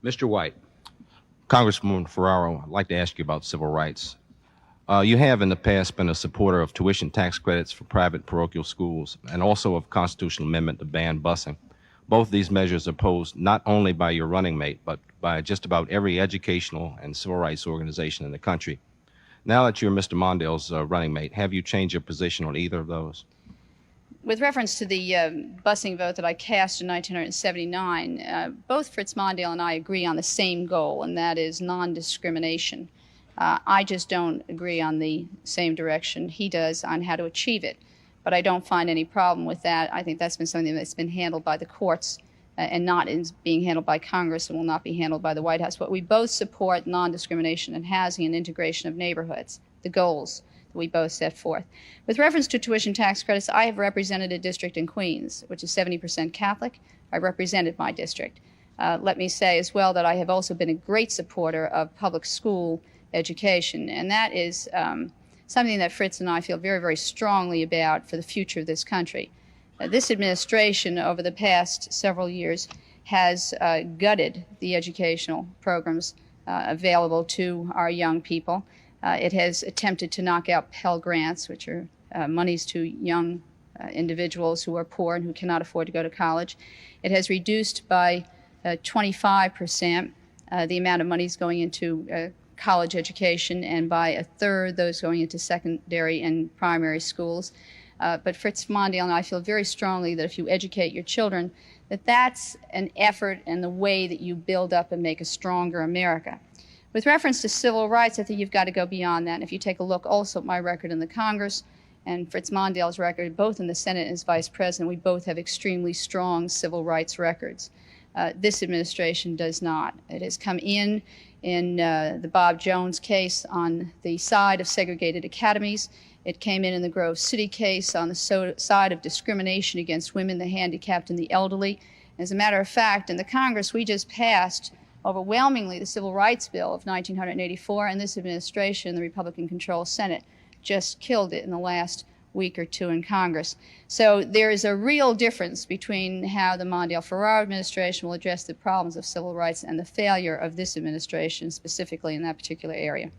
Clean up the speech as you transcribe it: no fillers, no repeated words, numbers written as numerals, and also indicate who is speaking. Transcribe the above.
Speaker 1: Mr. White.
Speaker 2: Congressman Ferraro, I'd like to ask you about civil rights. You have in the past been a supporter of tuition tax credits for private parochial schools and also of constitutional amendment to ban busing. Both these measures are opposed not only by your running mate, but by just about every educational and civil rights organization in the country. Now that you're Mr. Mondale's running mate, have you changed your position on either of those?
Speaker 3: With reference to the busing vote that I cast in 1979, both Fritz Mondale and I agree on the same goal, and that is non-discrimination. I just don't agree on the same direction he does on how to achieve it. But I don't find any problem with that. I think that's been something that's been handled by the courts and not is being handled by Congress and will not be handled by the White House. But we both support non-discrimination in housing and integration of neighborhoods, the goals that we both set forth. With reference to tuition tax credits, I have represented a district in Queens, which is 70% Catholic. I represented my district. Let me say as well that I have also been a great supporter of public school education, and that is something that Fritz and I feel very, very strongly about for the future of this country. This administration over the past several years has gutted the educational programs available to our young people. It has attempted to knock out Pell Grants, which are monies to young individuals who are poor and who cannot afford to go to college. It has reduced by 25% the amount of monies going into college education, and by a third those going into secondary and primary schools. But Fritz Mondale and I feel very strongly that if you educate your children, that's an effort and the way that you build up and make a stronger America. With reference to civil rights, I think you've got to go beyond that. And if you take a look also at my record in the Congress and Fritz Mondale's record, both in the Senate as Vice President, we both have extremely strong civil rights records. This administration does not. It has come in the Bob Jones case on the side of segregated academies. It came in the Grove City case on the side of discrimination against women, the handicapped, and the elderly. As a matter of fact, in the Congress, we just passed overwhelmingly the Civil Rights Bill of 1984, and this administration, the Republican-controlled Senate, just killed it in the last week or two in Congress. So there is a real difference between how the Mondale-Ferraro administration will address the problems of civil rights and the failure of this administration, specifically in that particular area.